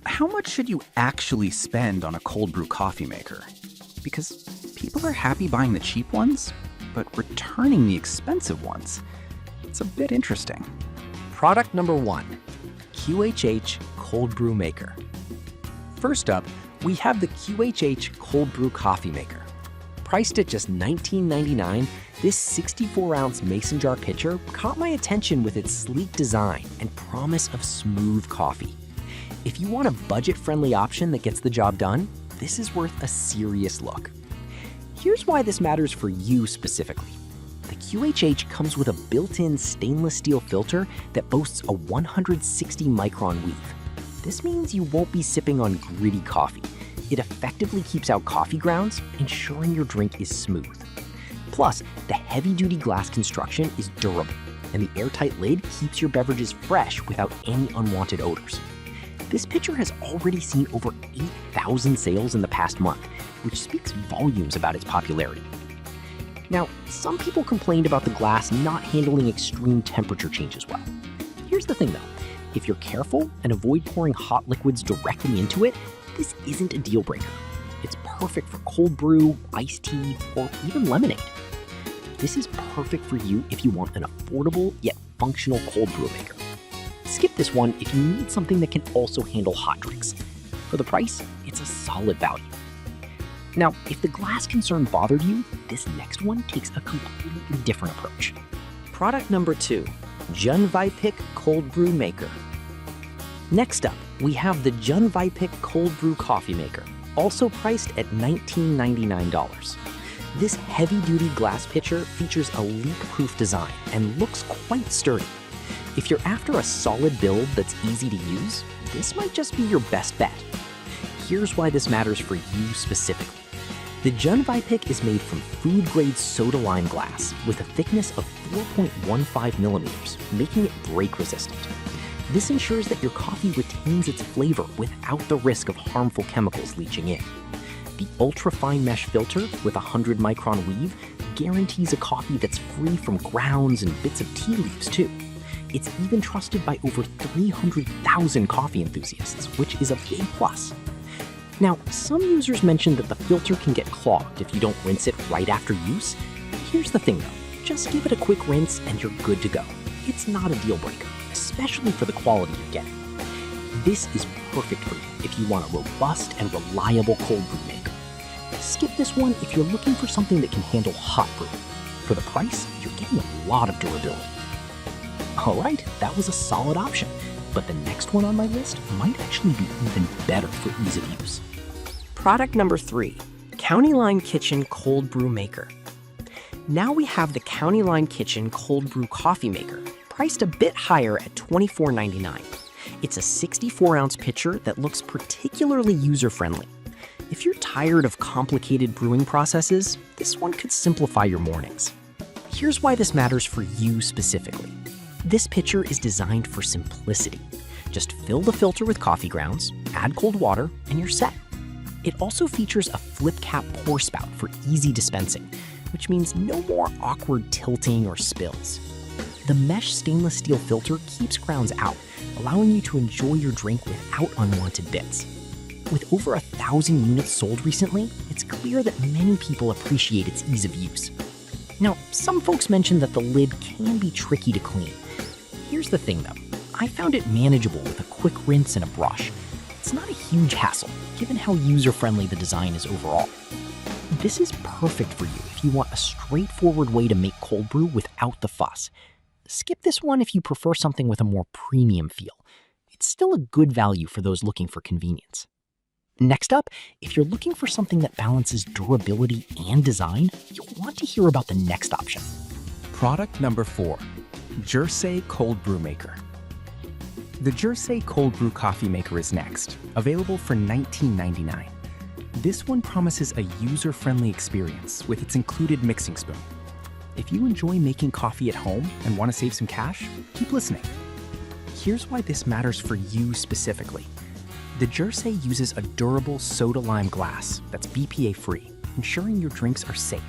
How much should you actually spend on a cold brew coffee maker? Because people are happy buying the cheap ones, but returning the expensive ones. It's a bit interesting. Product number 1, QHH Cold Brew Maker. First up, we have the QHH Cold Brew Coffee Maker. Priced at just $19.99, this 64-ounce mason jar pitcher caught my attention with its sleek design and promise of smooth coffee. If you want a budget-friendly option that gets the job done, this is worth a serious look. Here's why this matters for you specifically. The QHH comes with a built-in stainless steel filter that boasts a 160 micron weave. This means you won't be sipping on gritty coffee. It effectively keeps out coffee grounds, ensuring your drink is smooth. Plus, the heavy-duty glass construction is durable, and the airtight lid keeps your beverages fresh without any unwanted odors. This pitcher has already seen over 8,000 sales in the past month, which speaks volumes about its popularity. Now, some people complained about the glass not handling extreme temperature changes well. Here's the thing though, if you're careful and avoid pouring hot liquids directly into it, this isn't a deal breaker. It's perfect for cold brew, iced tea, or even lemonade. This is perfect for you if you want an affordable yet functional cold brew maker. Skip this one if you need something that can also handle hot drinks. For the price, it's a solid value. Now, if the glass concern bothered you, this next one takes a completely different approach. Product number 2, Jun Vipik Cold Brew Maker. Next up, we have the Jun Vipik Cold Brew Coffee Maker, also priced at $19.99. This heavy-duty glass pitcher features a leak-proof design and looks quite sturdy. If you're after a solid build that's easy to use, this might just be your best bet. Here's why this matters for you specifically. The Jun Vipik is made from food-grade soda lime glass with a thickness of 4.15 millimeters, making it break-resistant. This ensures that your coffee retains its flavor without the risk of harmful chemicals leaching in. The ultra-fine mesh filter with a 100 micron weave guarantees a coffee that's free from grounds and bits of tea leaves too. It's even trusted by over 300,000 coffee enthusiasts, which is a big plus. Now, some users mentioned that the filter can get clogged if you don't rinse it right after use. Here's the thing though, just give it a quick rinse and you're good to go. It's not a deal breaker, especially for the quality you're getting. This is perfect for you if you want a robust and reliable cold brew maker. Skip this one if you're looking for something that can handle hot brew. For the price, you're getting a lot of durability. Alright, that was a solid option, but the next one on my list might actually be even better for ease of use. Product number 3, County Line Kitchen Cold Brew Maker. Now we have the County Line Kitchen Cold Brew Coffee Maker, priced a bit higher at $24.99. It's a 64-ounce pitcher that looks particularly user-friendly. If you're tired of complicated brewing processes, this one could simplify your mornings. Here's why this matters for you specifically. This pitcher is designed for simplicity. Just fill the filter with coffee grounds, add cold water, and you're set. It also features a flip cap pour spout for easy dispensing, which means no more awkward tilting or spills. The mesh stainless steel filter keeps grounds out, allowing you to enjoy your drink without unwanted bits. With over 1,000 units sold recently, it's clear that many people appreciate its ease of use. Now, some folks mentioned that the lid can be tricky to clean. Here's the thing though, I found it manageable with a quick rinse and a brush. It's not a huge hassle, given how user-friendly the design is overall. This is perfect for you if you want a straightforward way to make cold brew without the fuss. Skip this one if you prefer something with a more premium feel. It's still a good value for those looking for convenience. Next up, if you're looking for something that balances durability and design, you'll want to hear about the next option. Product number 4, Jersey Cold Brew Maker. The Jersey Cold Brew Coffee Maker is next, available for $19.99. This one promises a user-friendly experience with its included mixing spoon. If you enjoy making coffee at home and want to save some cash, keep listening. Here's why this matters for you specifically. The Jersey uses a durable soda lime glass that's BPA-free, ensuring your drinks are safe.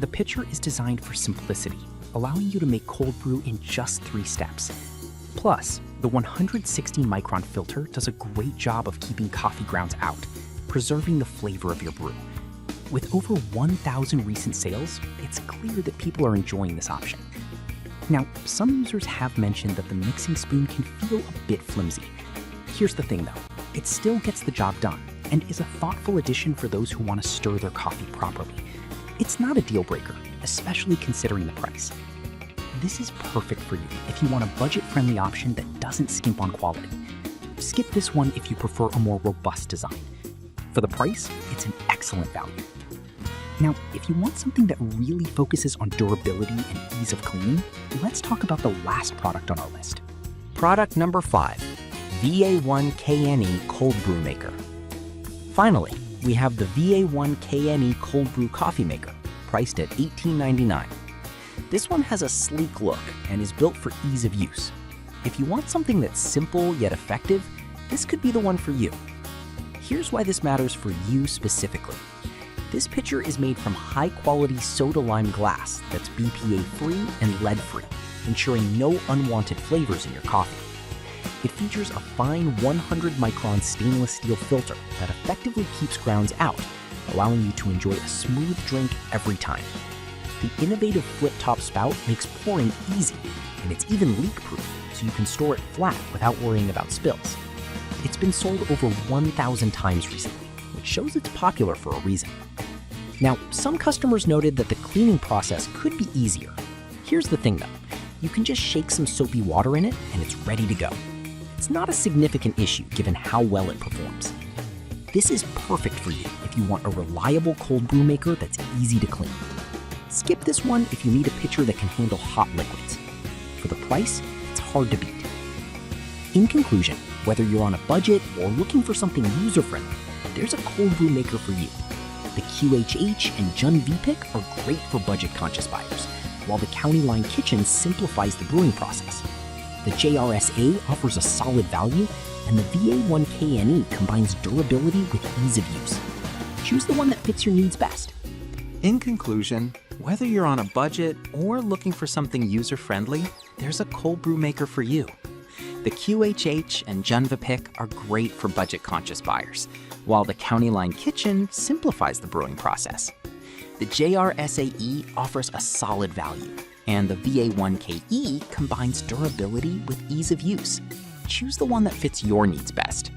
The pitcher is designed for simplicity, allowing you to make cold brew in just 3 steps. Plus, The 160-micron filter does a great job of keeping coffee grounds out, preserving the flavor of your brew. With over 1,000 recent sales, it's clear that people are enjoying this option. Now, some users have mentioned that the mixing spoon can feel a bit flimsy. Here's the thing though, it still gets the job done and is a thoughtful addition for those who want to stir their coffee properly. It's not a deal breaker, especially considering the price. This is perfect for you if you want a budget-friendly option that doesn't skimp on quality. Skip this one if you prefer a more robust design. For the price, it's an excellent value. Now, if you want something that really focuses on durability and ease of cleaning, let's talk about the last product on our list. Product number 5, VA1KNE Cold Brew Maker. Finally, we have the VA1KNE Cold Brew Coffee Maker, priced at $18.99. This one has a sleek look and is built for ease of use. If you want something that's simple yet effective, this could be the one for you. Here's why this matters for you specifically. This pitcher is made from high-quality soda lime glass that's BPA-free and lead-free, ensuring no unwanted flavors in your coffee. It features a fine 100-micron stainless steel filter that effectively keeps grounds out, allowing you to enjoy a smooth drink every time. The innovative flip-top spout makes pouring easy, and it's even leak-proof, so you can store it flat without worrying about spills. It's been sold over 1,000 times recently, which shows it's popular for a reason. Now, some customers noted that the cleaning process could be easier. Here's the thing though, you can just shake some soapy water in it and it's ready to go. It's not a significant issue given how well it performs. This is perfect for you if you want a reliable cold brew maker that's easy to clean. Skip this one if you need a pitcher that can handle hot liquids. For the price, it's hard to beat. In conclusion, whether you're on a budget or looking for something user-friendly, there's a cold brew maker for you. The QHH and Jun V-Pick are great for budget-conscious buyers, while the County Line Kitchen simplifies the brewing process. The JRS-A offers a solid value, and the VA1KNE combines durability with ease of use. Choose the one that fits your needs best. In conclusion, whether you're on a budget or looking for something user-friendly, there's a cold brew maker for you. The QHH and Jun V-Pick are great for budget-conscious buyers, while the County Line Kitchen simplifies the brewing process. The JRSAE offers a solid value, and the VA1KE combines durability with ease of use. Choose the one that fits your needs best.